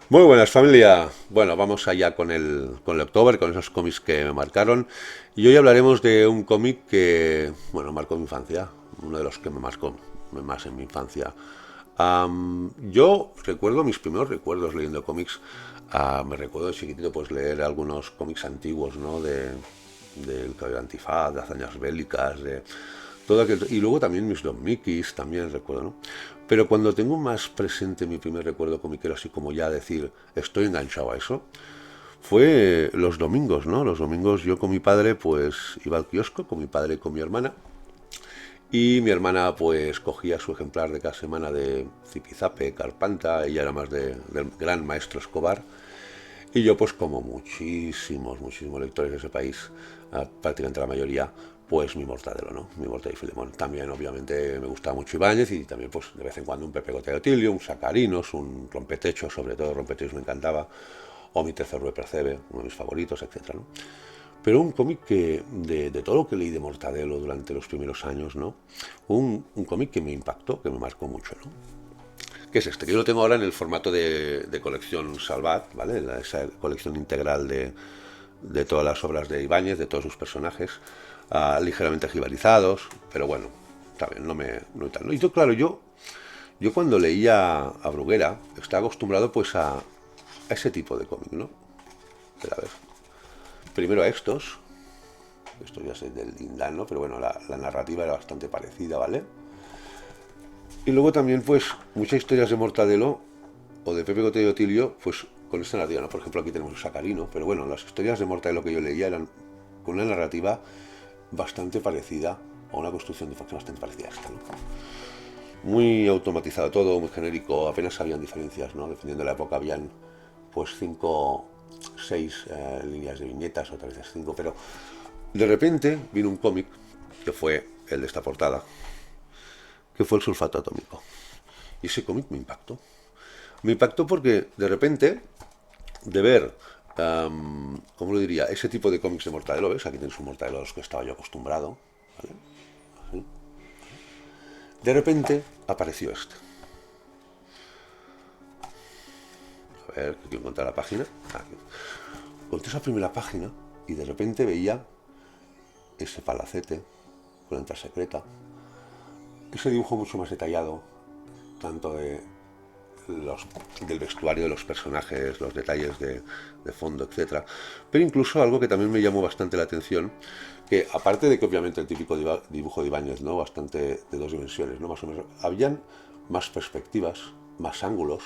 Muy buenas familia. Bueno, vamos allá con el October, con esos cómics que me marcaron. Y hoy hablaremos de un cómic que, bueno, marcó mi infancia, uno de los que me marcó más en mi infancia. Yo recuerdo mis primeros recuerdos leyendo cómics. Me recuerdo de chiquitito pues leer algunos cómics antiguos, ¿no? Del Caballero Antifaz, de hazañas bélicas, de todo aquel, y luego también mis Don Mickeys, también recuerdo, ¿no? Pero cuando tengo más presente mi primer recuerdo comiquero, así como ya decir, estoy enganchado a eso, fue los domingos, ¿no? Los domingos yo con mi padre, pues iba al kiosco, con mi padre y con mi hermana, y mi hermana pues cogía su ejemplar de cada semana de Zipizape, Carpanta, ella era más del gran maestro Escobar, y yo, pues como muchísimos lectores de ese país, prácticamente la mayoría, pues mi Mortadelo, ¿no? Mi Mortadelo y Filemón. También, obviamente, me gustaba mucho Ibáñez y también, pues, de vez en cuando un Pepe Goteo Tilio, un Sacarinos, un Rompetechos, sobre todo Rompetechos me encantaba, o mi Tercer Rue Percebe, uno de mis favoritos, etcétera, ¿no? Pero un cómic que, de todo lo que leí de Mortadelo durante los primeros años, ¿no? Un cómic que me impactó, que me marcó mucho, ¿no? Que es este. Yo lo tengo ahora en el formato de colección Salvat, ¿vale? Esa colección integral de todas las obras de Ibáñez, de todos sus personajes, ligeramente jibarizados, pero bueno, también no tal. Y yo, claro, yo cuando leía a Bruguera estaba acostumbrado pues a ese tipo de cómic, ¿no? Pero a ver, primero a estos ya sé del Lindán, ¿no? Pero bueno, la narrativa era bastante parecida, ¿vale? Y luego también, pues, muchas historias de Mortadelo o de Pepe Goteo y Otilio, pues con esta narrativa, ¿no? Por ejemplo, aquí tenemos un Sacarino, pero bueno, las historias de Mortadelo que yo leía eran con una narrativa bastante parecida, o una construcción de facción bastante parecida a esta, ¿no? Muy automatizado todo, muy genérico, apenas habían diferencias, ¿no? Dependiendo de la época, habían pues cinco, seis líneas de viñetas, otras veces cinco, pero de repente vino un cómic, que fue el de esta portada, que fue el sulfato atómico. Y ese cómic me impactó. Me impactó porque de repente, de ver, ¿cómo lo diría? Ese tipo de cómics de Mortadelo, ¿ves? Aquí tienes un Mortadelo a los que estaba yo acostumbrado, ¿vale? Así. De repente apareció este. A ver, que quiero encontrar la página. Aquí. Conté esa primera página y de repente veía ese palacete con la entrada secreta, ese dibujo mucho más detallado, tanto los, del vestuario de los personajes, los detalles de fondo, etcétera. Pero incluso algo que también me llamó bastante la atención, que aparte de que obviamente el típico dibujo de Ibáñez, ¿no? Bastante de dos dimensiones, ¿no? Más o menos, habían más perspectivas, más ángulos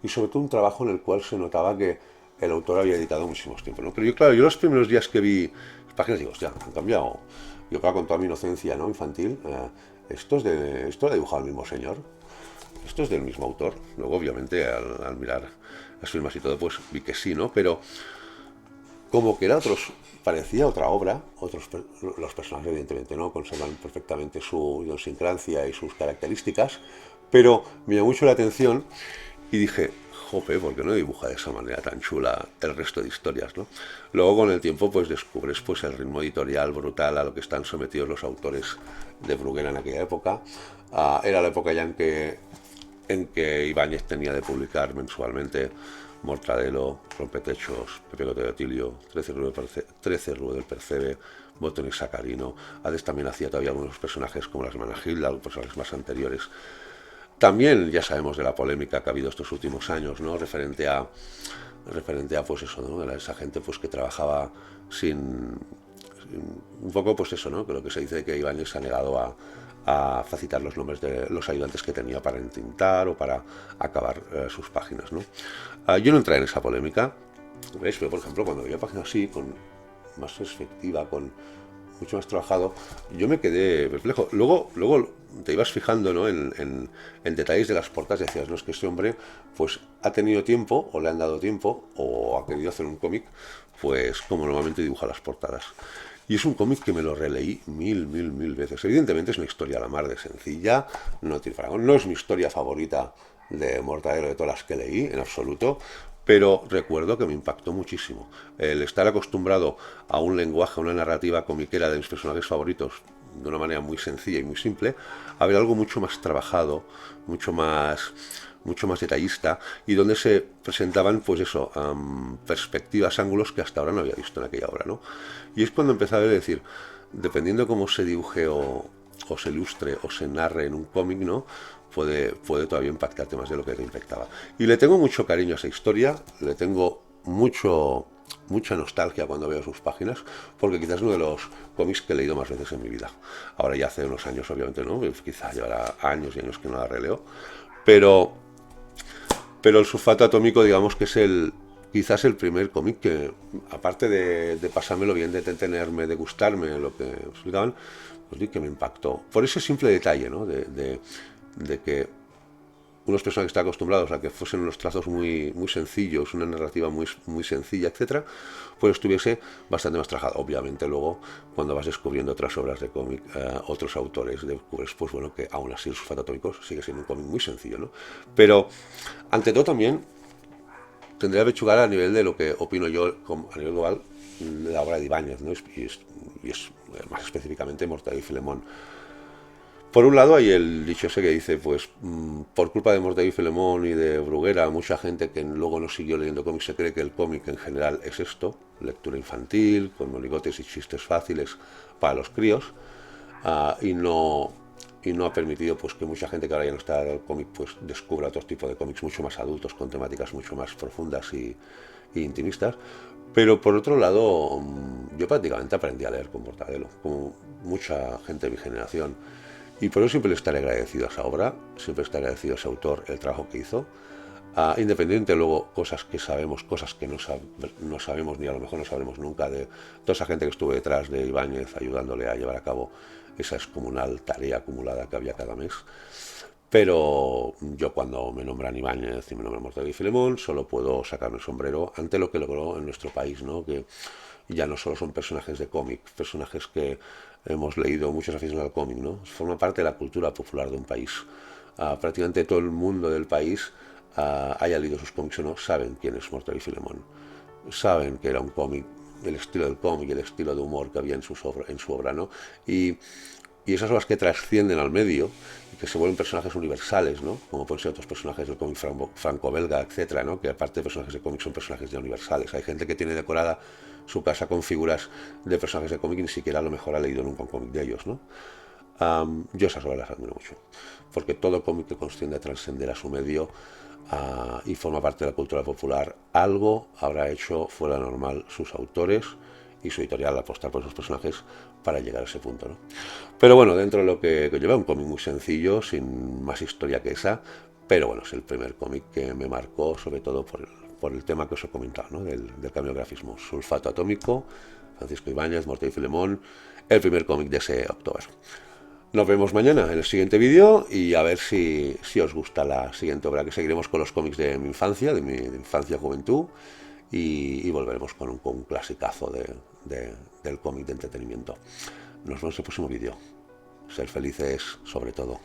y sobre todo un trabajo en el cual se notaba que el autor había dedicado muchísimo tiempo, ¿no? Pero yo, claro, yo los primeros días que vi las páginas digo, hostia, han cambiado. Yo, claro, con toda mi inocencia, ¿no? Infantil, esto lo ha dibujado el mismo señor, esto es del mismo autor. Luego, obviamente, al mirar las firmas y todo, pues vi que sí, ¿no? Pero como que era otros, parecía otra obra, los personajes evidentemente no conservan perfectamente su idiosincrasia y sus características, pero me llamó mucho la atención y dije, jope, ¿por qué no dibuja de esa manera tan chula el resto de historias, ¿no? Luego con el tiempo pues descubres pues el ritmo editorial brutal a lo que están sometidos los autores de Bruguera en aquella época. Era la época ya en que Ibáñez tenía de publicar mensualmente Mortadelo, Rompetechos, Pepe Goteo de Tilio, 13 Rue del Percebe, Botón y Sacarino. Hades también hacía todavía algunos personajes como la hermana Gilda, los personajes más anteriores. También ya sabemos de la polémica que ha habido estos últimos años, ¿no? Referente a pues eso, ¿no? A esa gente pues que trabajaba un poco pues eso, ¿no? Que lo que se dice que Ibáñez se ha negado a facilitar los nombres de los ayudantes que tenía para entintar o para acabar sus páginas, ¿no? Yo no entré en esa polémica, ¿veis? Pero por ejemplo cuando veía páginas así, con más perspectiva, con mucho más trabajado, yo me quedé perplejo. Luego te ibas fijando, ¿no? en detalles de las portadas y decías, no, es que este hombre pues ha tenido tiempo, o le han dado tiempo, o ha querido hacer un cómic, pues como normalmente dibuja las portadas. Y es un cómic que me lo releí mil veces. Evidentemente es una historia a la mar de sencilla, no tiene fragón, no es mi historia favorita de Mortadelo de todas las que leí, en absoluto, pero recuerdo que me impactó muchísimo. El estar acostumbrado a un lenguaje, a una narrativa comiquera de mis personajes favoritos, de una manera muy sencilla y muy simple, a ver algo mucho más trabajado, mucho más detallista, y donde se presentaban, pues eso, perspectivas, ángulos que hasta ahora no había visto en aquella obra, ¿no? Y es cuando empezaba a decir, dependiendo de cómo se dibuje o se ilustre o se narre en un cómic, ¿no? Puede todavía impactarte más de lo que te impactaba. Y le tengo mucho cariño a esa historia, le tengo mucha nostalgia cuando veo sus páginas, porque quizás es uno de los cómics que he leído más veces en mi vida. Ahora ya hace unos años, obviamente, ¿no? Quizás llevará años y años que no la releo, pero, pero el sulfato atómico, digamos que es quizás el primer cómic que, aparte de pasármelo bien, de entretenerme, de gustarme lo que explicaban, pues sí que me impactó. Por ese simple detalle, ¿no? De que unos personajes están acostumbrados a que fuesen unos trazos muy sencillos, una narrativa muy sencilla, etcétera, pues estuviese bastante más trabajado. Obviamente luego, cuando vas descubriendo otras obras de cómic, otros autores, descubres, pues bueno, que aún así el sulfato atómico sigue siendo un cómic muy sencillo, ¿no? Pero, ante todo también, tendría que pechugar a nivel de lo que opino yo a nivel global de la obra de Ibáñez, ¿no? Y es más específicamente Mortadelo y Filemón. Por un lado hay el dicho ese que dice, pues por culpa de Mortadelo y Filemón y de Bruguera, mucha gente que luego no siguió leyendo cómics se cree que el cómic en general es esto, lectura infantil, con monigotes y chistes fáciles para los críos, y no ha permitido pues que mucha gente que ahora ya no está en el cómic pues descubra otro tipo de cómics mucho más adultos, con temáticas mucho más profundas y intimistas. Pero por otro lado, yo prácticamente aprendí a leer con Mortadelo, como mucha gente de mi generación. Y por eso siempre le estaré agradecido a esa obra, siempre estaré agradecido a ese autor, el trabajo que hizo. Independiente luego, cosas que sabemos, cosas que no sabemos ni a lo mejor no sabremos nunca, de toda esa gente que estuvo detrás de Ibáñez ayudándole a llevar a cabo esa descomunal tarea acumulada que había cada mes. Pero yo, cuando me nombran Ibáñez y me nombran Mortadelo y Filemón, solo puedo sacarme el sombrero ante lo que logró en nuestro país, ¿no? Que ya no solo son personajes de cómic, personajes que hemos leído muchos aficionados al cómic, ¿no? Forma parte de la cultura popular de un país. Prácticamente todo el mundo del país, haya leído sus cómics o no, saben quién es Mortadelo y Filemón. Saben que era un cómic, el estilo del cómic, el estilo de humor que había en su obra, ¿no? Y esas obras que trascienden al medio y que se vuelven personajes universales, ¿no? Como pueden ser otros personajes del cómic franco-belga, etcétera, ¿no? Que aparte de personajes de cómic son personajes ya universales. Hay gente que tiene decorada su casa con figuras de personajes de cómic y ni siquiera a lo mejor ha leído nunca un cómic de ellos, ¿no? Yo esas obras las admiro mucho, porque todo cómic que consciende a trascender a su medio, y forma parte de la cultura popular, algo habrá hecho fuera normal sus autores y su editorial, apostar por esos personajes para llegar a ese punto, ¿no? Pero bueno, dentro de lo que lleva, un cómic muy sencillo, sin más historia que esa, pero bueno, es el primer cómic que me marcó, sobre todo por el tema que os he comentado, ¿no? del cambio de grafismo. Sulfato atómico, Francisco Ibáñez, Mortadelo y Filemón, el primer cómic de ese octubre. Nos vemos mañana en el siguiente vídeo y a ver si os gusta la siguiente obra, que seguiremos con los cómics de mi infancia, de mi infancia juventud, y volveremos con un clasicazo del cómic de entretenimiento. Nos vemos en el próximo vídeo. Ser felices sobre todo.